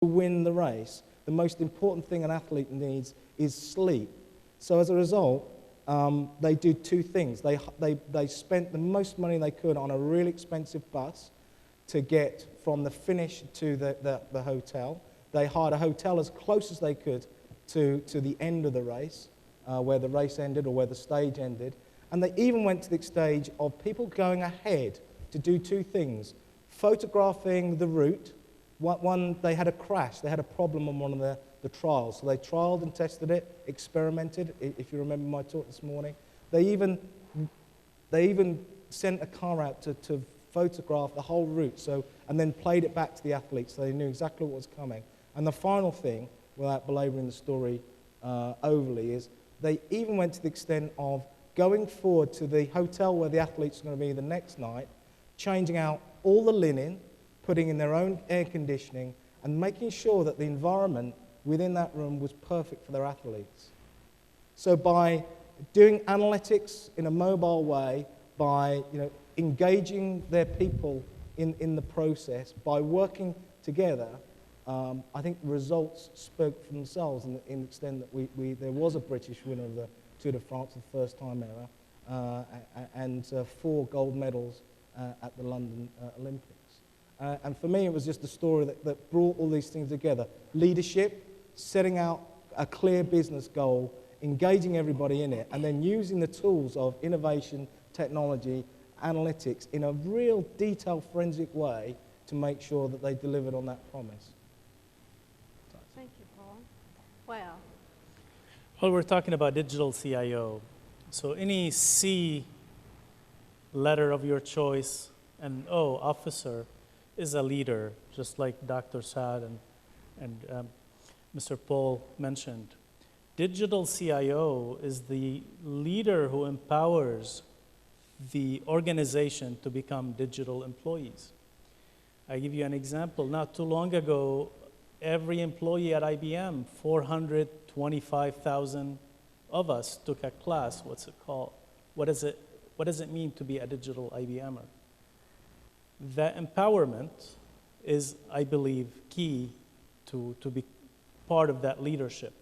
to win the race, the most important thing an athlete needs is sleep. So as a result, they do two things. They spent the most money they could on a really expensive bus to get from the finish to the hotel. They hired a hotel as close as they could to the end of the race, where the race ended or where the stage ended. And they even went to the stage of people going ahead to do two things: photographing the route. One, they had a crash. They had a problem on one of the trials. So they trialed and tested it, experimented, if you remember my talk this morning. They even sent a car out to photograph the whole route, and then played it back to the athletes so they knew exactly what was coming. And the final thing, without belaboring the story overly, is they even went to the extent of going forward to the hotel where the athletes are going to be the next night, changing out all the linen, putting in their own air conditioning, and making sure that the environment within that room was perfect for their athletes. So by doing analytics in a mobile way, by engaging their people in the process, by working together, I think the results spoke for themselves in the extent that there was a British winner of the Tour de France for the first time ever, and 4 gold medals at the London Olympics. And for me, it was just a story that brought all these things together. Leadership, setting out a clear business goal, engaging everybody in it, and then using the tools of innovation, technology, analytics in a real detailed, forensic way to make sure that they delivered on that promise. Thank you, Paul. Wow. Well, we're talking about digital CIO. So any C letter of your choice, and O, officer, is a leader, just like Dr. Saad and Mr. Paul mentioned. Digital CIO is the leader who empowers the organization to become digital employees. I give you an example. Not too long ago, every employee at IBM, 425,000 of us took a class. What's it called? What does it mean to be a digital IBMer? That empowerment is, I believe, key to be part of that leadership.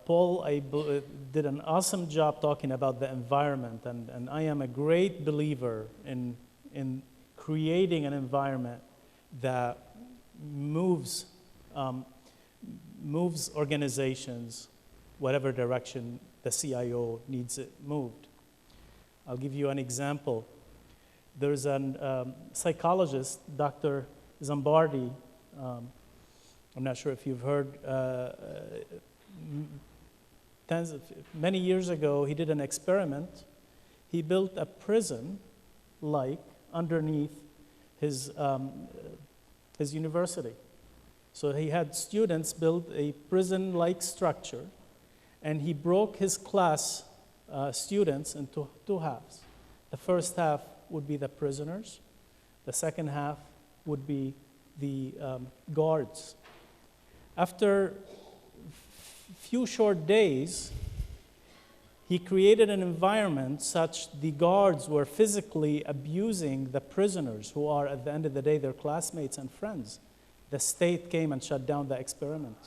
Paul did an awesome job talking about the environment, and I am a great believer in creating an environment that moves organizations whatever direction the CIO needs it moved. I'll give you an example. There's a psychologist, Dr. Zambardi. I'm not sure if you've heard. Many years ago, he did an experiment. He built a prison-like underneath his university. So he had students build a prison-like structure, and he broke his class students into 2 halves. The first half would be the prisoners. The second half would be the guards. After few short days, he created an environment such the guards were physically abusing the prisoners, who are, at the end of the day, their classmates and friends. The state came and shut down the experiment.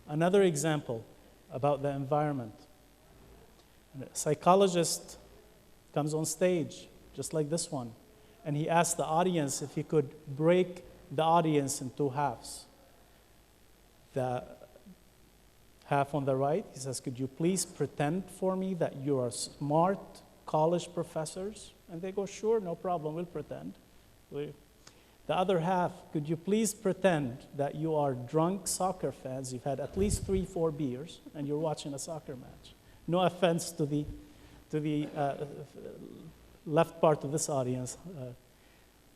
Another example about the environment. A psychologist comes on stage, just like this one, and he asked the audience if he could break the audience in 2 halves. The half on the right, he says, "Could you please pretend for me that you are smart college professors?" And they go, "Sure, no problem, we'll pretend." The other half, "Could you please pretend that you are drunk soccer fans, you've had at least 3-4 beers, and you're watching a soccer match?" No offense to the left part of this audience.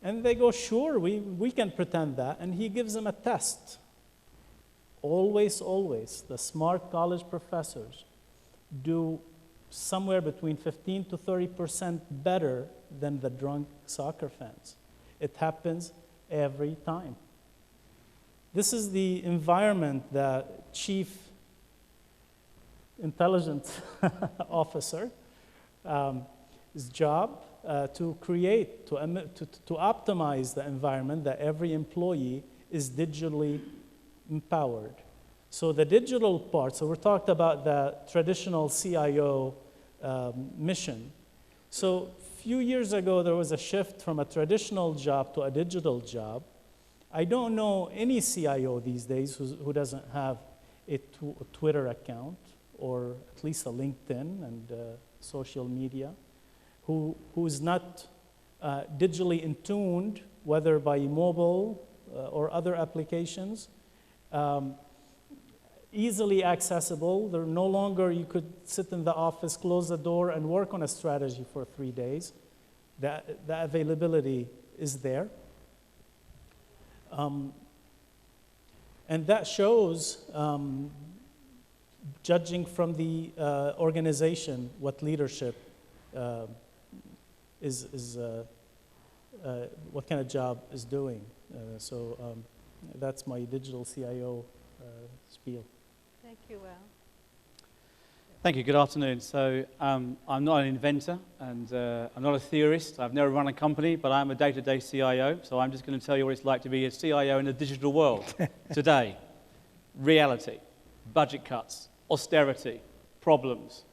And they go, "Sure, we can pretend that." And he gives them a test. Always, the smart college professors do somewhere between 15 to 30% better than the drunk soccer fans. It happens every time. This is the environment that Chief Intelligence Officer, his job to create, to optimize the environment that every employee is digitally empowered. So the digital part, so we're talking about the traditional CIO mission. So a few years ago, there was a shift from a traditional job to a digital job. I don't know any CIO these days who doesn't have a Twitter account, or at least a LinkedIn and social media, who's not digitally in tuned, whether by mobile or other applications, easily accessible. They're no longer, you could sit in the office, close the door, and work on a strategy for 3 days. The availability is there. And that shows, judging from the organization, what leadership what kind of job is doing. So that's my digital CIO spiel. Thank you, Will. Thank you. Good afternoon. So I'm not an inventor, and I'm not a theorist. I've never run a company, but I'm a day-to-day CIO. So I'm just going to tell you what it's like to be a CIO in the digital world today. Reality, budget cuts, austerity, problems.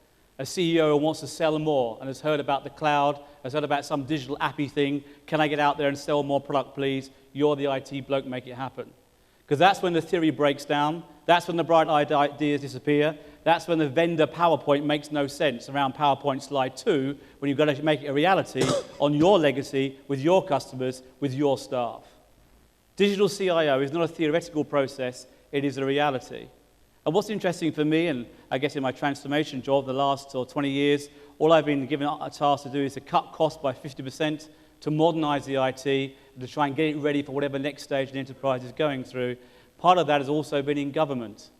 A CEO who wants to sell more and has heard about the cloud, has heard about some digital appy thing. Can I get out there and sell more product, please? You're the IT bloke, make it happen. Because that's when the theory breaks down. That's when the bright ideas disappear. That's when the vendor PowerPoint makes no sense around PowerPoint slide 2, when you've got to make it a reality on your legacy, with your customers, with your staff. Digital CIO is not a theoretical process, it is a reality. And what's interesting for me, and I guess in my transformation job the last 20 years, all I've been given a task to do is to cut costs by 50%, to modernize the IT, and to try and get it ready for whatever next stage the enterprise is going through. Part of that has also been in government.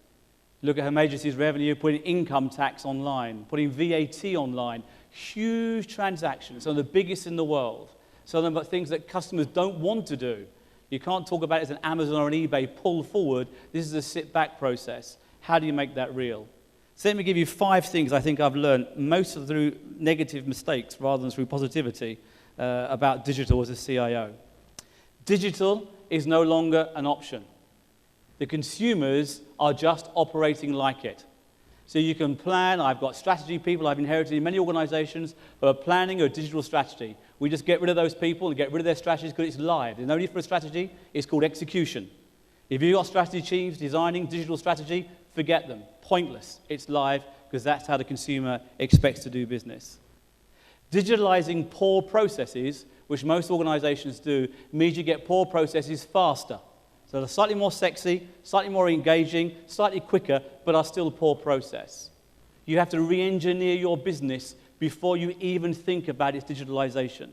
Look at Home Agency's revenue, putting income tax online, putting VAT online, huge transactions, some of the biggest in the world. Some of them are things that customers don't want to do. You can't talk about it as an Amazon or an eBay pull forward. This is a sit-back process. How do you make that real? So let me give you 5 things I think I've learned, most through negative mistakes rather than through positivity, about digital as a CIO. Digital is no longer an option. The consumers are just operating like it. So you can plan. I've got strategy people I've inherited in many organizations who are planning a digital strategy. We just get rid of those people and get rid of their strategies because it's live. There's no need for a strategy. It's called execution. If you've got strategy teams designing digital strategy, forget them. Pointless. It's live because that's how the consumer expects to do business. Digitalizing poor processes, which most organizations do, means you get poor processes faster. So they're slightly more sexy, slightly more engaging, slightly quicker, but are still a poor process. You have to re-engineer your business before you even think about its digitalization.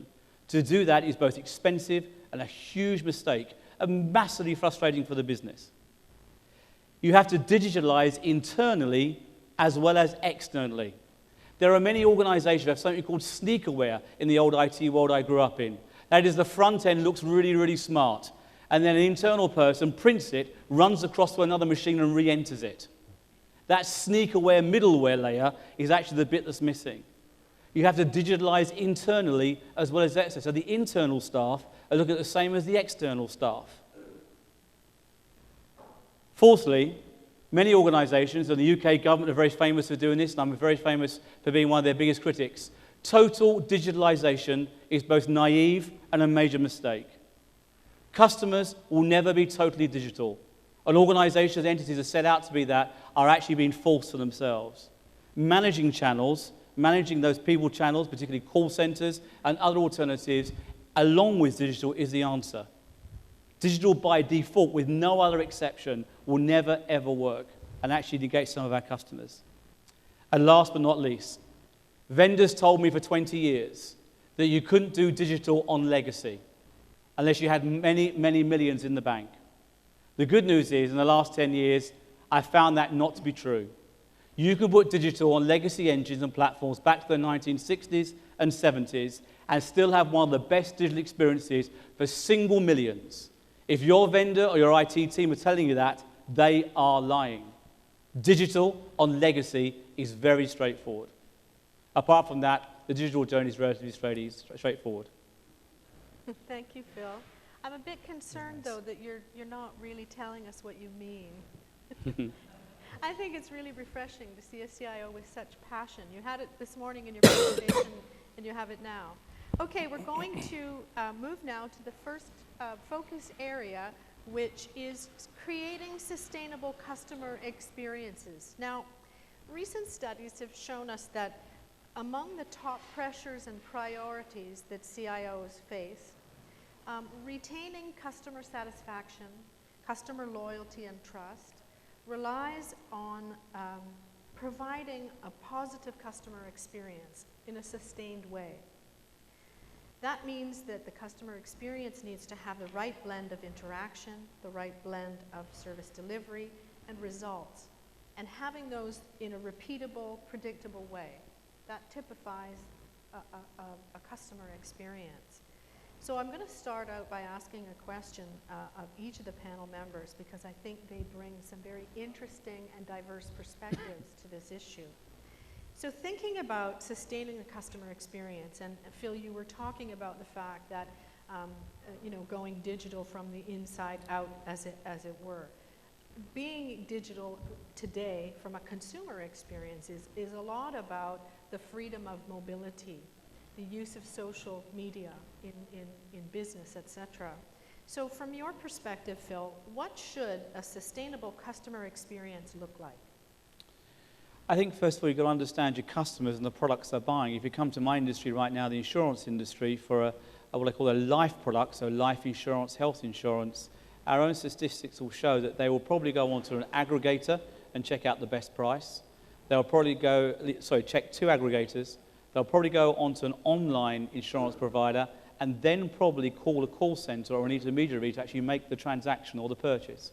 To do that is both expensive and a huge mistake, and massively frustrating for the business. You have to digitalize internally as well as externally. There are many organizations that have something called sneakerware in the old IT world I grew up in. That is, the front end looks really, really smart, and then an internal person prints it, runs across to another machine and re-enters it. That sneakerware middleware layer is actually the bit that's missing. You have to digitalize internally as well as externally. So the internal staff are looking at the same as the external staff. Fourthly, many organizations, and the UK government are very famous for doing this, and I'm very famous for being one of their biggest critics. Total digitalization is both naive and a major mistake. Customers will never be totally digital. And organizations, entities that set out to be that are actually being false to themselves. Managing channels, managing those people channels, particularly call centers and other alternatives, along with digital, is the answer. Digital by default, with no other exception, will never, ever work and actually negate some of our customers. And last but not least, vendors told me for 20 years that you couldn't do digital on legacy unless you had many, many millions in the bank. The good news is, in the last 10 years, I found that not to be true. You can put digital on legacy engines and platforms back to the 1960s and 70s and still have one of the best digital experiences for single millions. If your vendor or your IT team are telling you that, they are lying. Digital on legacy is very straightforward. Apart from that, the digital journey is relatively straightforward. Thank you, Phil. I'm a bit concerned, though, that you're not really telling us what you mean. I think it's really refreshing to see a CIO with such passion. You had it this morning in your presentation, and you have it now. Okay, we're going to move now to the first focus area, which is creating sustainable customer experiences. Now, recent studies have shown us that among the top pressures and priorities that CIOs face, retaining customer satisfaction, customer loyalty and trust relies on providing a positive customer experience in a sustained way. That means that the customer experience needs to have the right blend of interaction, the right blend of service delivery, and results. And having those in a repeatable, predictable way. That typifies a customer experience. So I'm going to start out by asking a question of each of the panel members, because I think they bring some very interesting and diverse perspectives to this issue. So thinking about sustaining the customer experience, and Phil, you were talking about the fact that going digital from the inside out, as it were. Being digital today from a consumer experience is a lot about the freedom of mobility, the use of social media in business, etc. So from your perspective, Phil, what should a sustainable customer experience look like? I think first of all, you've got to understand your customers and the products they're buying. If you come to my industry right now, the insurance industry, for what I call a life product, so life insurance, health insurance, our own statistics will show that they will probably go onto an aggregator and check out the best price. They'll probably check 2 aggregators. They'll probably go onto an online insurance provider and then probably call a call center or an intermediary to actually make the transaction or the purchase.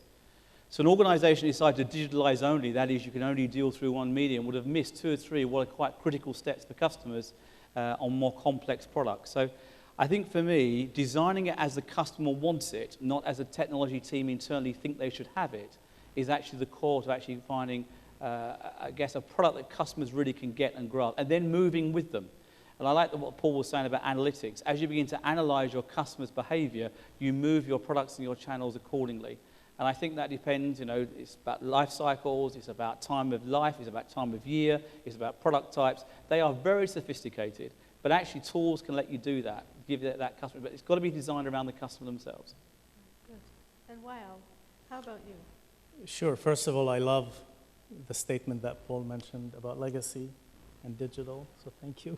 So an organization decided to digitalize only, that is, you can only deal through one medium, would have missed 2 or 3 what are quite critical steps for customers on more complex products. So I think for me, designing it as the customer wants it, not as a technology team internally think they should have it, is actually the core to actually finding, I guess, a product that customers really can get and grasp, and then moving with them. And I like what Paul was saying about analytics. As you begin to analyze your customers' behavior, you move your products and your channels accordingly. And I think that depends, it's about life cycles, it's about time of life, it's about time of year, it's about product types. They are very sophisticated, but actually tools can let you do that, give that customer, but it's got to be designed around the customer themselves. Good. And Wael, how about you? Sure. First of all, I love the statement that Paul mentioned about legacy and digital, so thank you.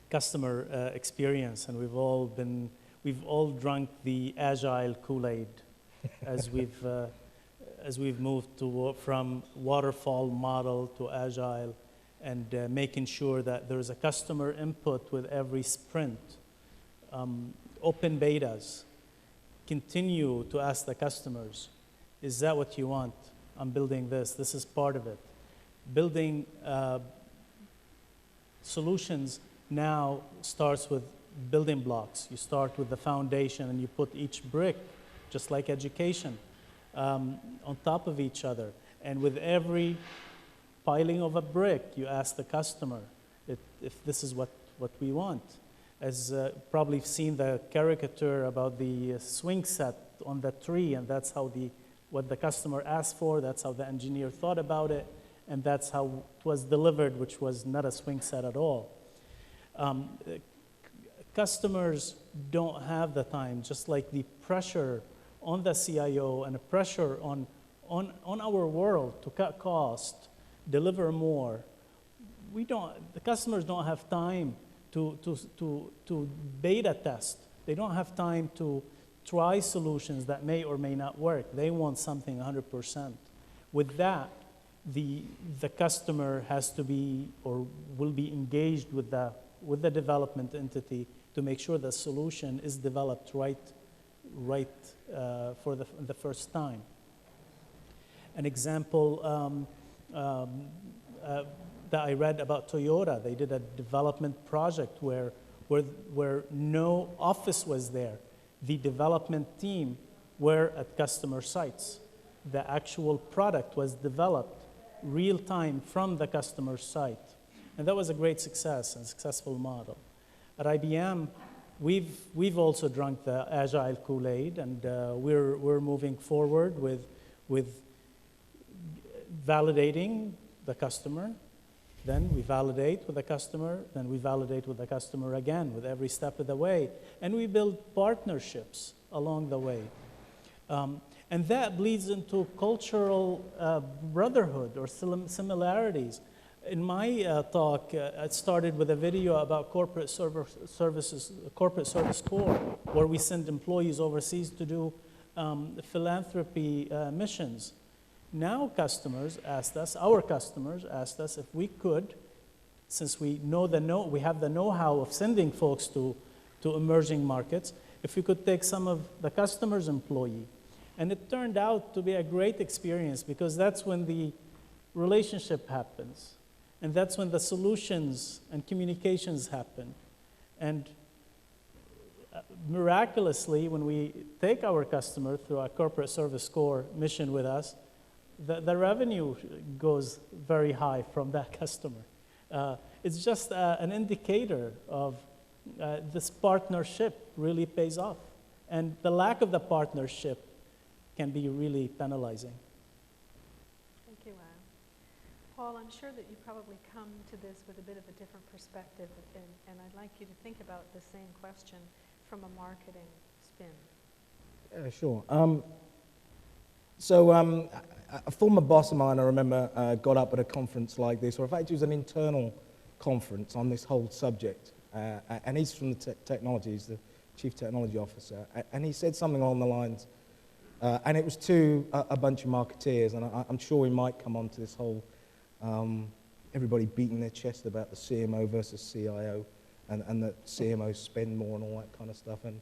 Customer experience, and we've all drunk the agile Kool-Aid as we've moved from waterfall model to agile, and making sure that there's a customer input with every sprint. Open betas. Continue to ask the customers, is that what you want? I'm building this. This is part of it. Building solutions now starts with building blocks. You start with the foundation and you put each brick, just like education, on top of each other. And with every piling of a brick, you ask the customer if this is what we want. As probably seen the caricature about the swing set on the tree, and that's how what the customer asked for, that's how the engineer thought about it, and that's how it was delivered, which was not a swing set at all. Customers don't have the time, just like the pressure on the CIO and the pressure on our world to cut cost, deliver more. The customers don't have time to beta test. They don't have time to try solutions that may or may not work. They want something 100%. With that, the customer has to be or will be engaged with the development entity to make sure the solution is developed right for the first time. An example that I read about Toyota, they did a development project where no office was there. The development team were at customer sites. The actual product was developed real time from the customer site. And that was a great success and successful model. At IBM, we've also drunk the agile Kool-Aid, and we're moving forward with validating the customer. Then we validate with the customer, then we validate with the customer again with every step of the way. And we build partnerships along the way. And that bleeds into cultural brotherhood or similarities. In my talk, it started with a video about corporate service corps, where we send employees overseas to do philanthropy missions. Now our customers asked us if we could, since we have the know-how of sending folks to emerging markets, if we could take some of the customer's employee. And it turned out to be a great experience, because that's when the relationship happens. And that's when the solutions and communications happen. And miraculously, when we take our customer through our corporate service corps mission with us, the revenue goes very high from that customer. It's just an indicator of this partnership really pays off. And the lack of the partnership can be really penalizing. Thank you, Anne. Paul, I'm sure that you probably come to this with a bit of a different perspective, and I'd like you to think about the same question from a marketing spin. Yeah, sure. A former boss of mine, I remember, got up at a conference like this, or in fact it was an internal conference on this whole subject, and he's from the technology, he's the chief technology officer, and he said something along the lines, and it was to a bunch of marketeers, and I'm sure we might come on to this whole everybody beating their chest about the CMO versus CIO, and that CMOs spend more and all that kind of stuff. And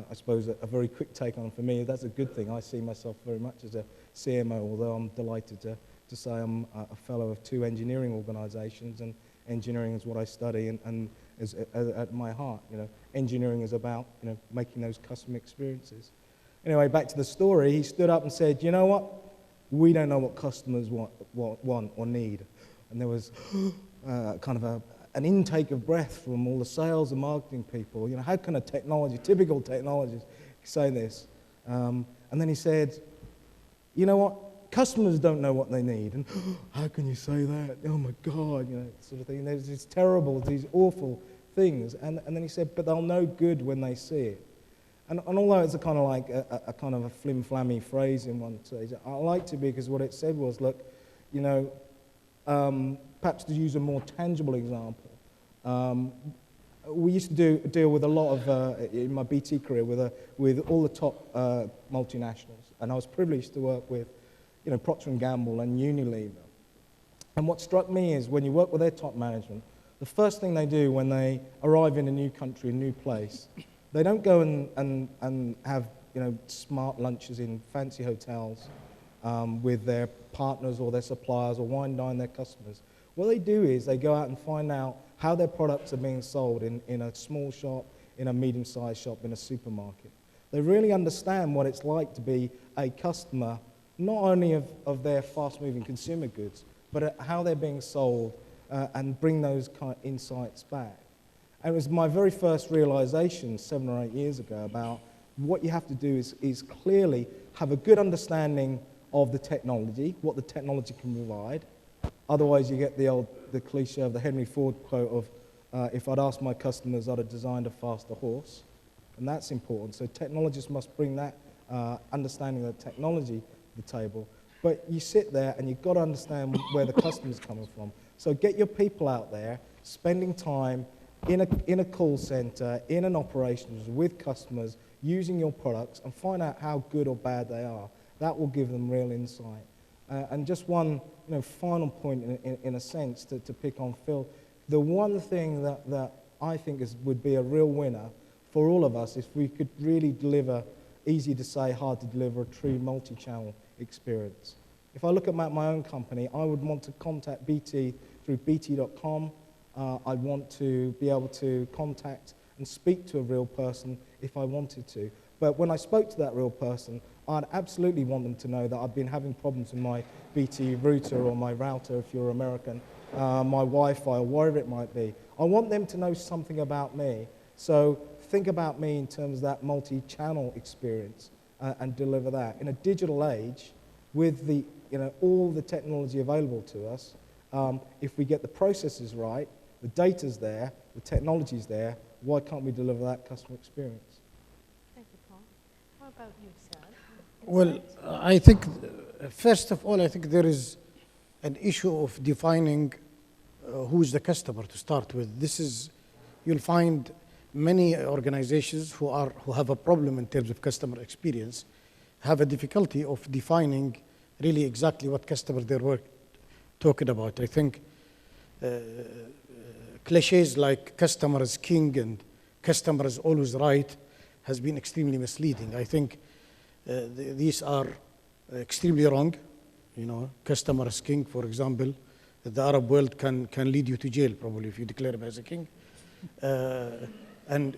I suppose a very quick take on for me, that's a good thing. I see myself very much as a CMO, although I'm delighted to say I'm a fellow of 2 engineering organizations, and engineering is what I study and is at my heart. Engineering is about making those customer experiences. Anyway, back to the story, he stood up and said, you know what? We don't know what customers want or need. And there was kind of an intake of breath from all the sales and marketing people. How can a typical technologist say this? And then he said, you know what? Customers don't know what they need. And how can you say that? Oh my God, sort of thing. There's these terrible, these awful things. And then he said, but they'll know good when they see it. And although it's a kind of like a kind of a flim-flammy phrase in one stage, I liked it because what it said was, look, perhaps to use a more tangible example, we used to deal with a lot of, in my BT career, with all the top multinationals. And I was privileged to work with, Procter & Gamble and Unilever. And what struck me is when you work with their top management, the first thing they do when they arrive in a new country, a new place, they don't go and have smart lunches in fancy hotels with their partners or their suppliers or wine dine their customers. What they do is they go out and find out how their products are being sold in a small shop, in a medium-sized shop, in a supermarket. They really understand what it's like to be a customer, not only of their fast-moving consumer goods, but how they're being sold and bring those kind of insights back. And it was my very first realization 7 or 8 years ago about what you have to do is clearly have a good understanding of the technology, what the technology can provide. Otherwise, you get the cliche of the Henry Ford quote of, if I'd asked my customers, I'd have designed a faster horse. And that's important. So technologists must bring that understanding of the technology to the table. But you sit there and you've got to understand where the customer's coming from. So get your people out there, spending time in a call center, in an operations with customers, using your products, and find out how good or bad they are. That will give them real insight. And just one final point, in a sense, to pick on Phil. The one thing that I think would be a real winner for all of us if we could really deliver, easy to say, hard to deliver, a true multi-channel experience. If I look at my own company, I would want to contact BT through bt.com. I'd want to be able to contact and speak to a real person if I wanted to. But when I spoke to that real person, I'd absolutely want them to know that I've been having problems with my BT router or my router if you're American, my Wi-Fi, or whatever it might be. I want them to know something about me. So think about me in terms of that multi-channel experience and deliver that. In a digital age, with the, all the technology available to us, if we get the processes right, the data's there, the technology's there, why can't we deliver that customer experience? Thank you, Paul. How about you, Sad? Well, I think, first of all, I think there is an issue of defining who is the customer to start with. This is, you'll find many organizations who have a problem in terms of customer experience, have a difficulty of defining really exactly what customer they're talking about. I think cliches like customer is king and customer is always right has been extremely misleading. I think these are extremely wrong. Customer is king, for example, the Arab world can lead you to jail probably if you declare him as a king. And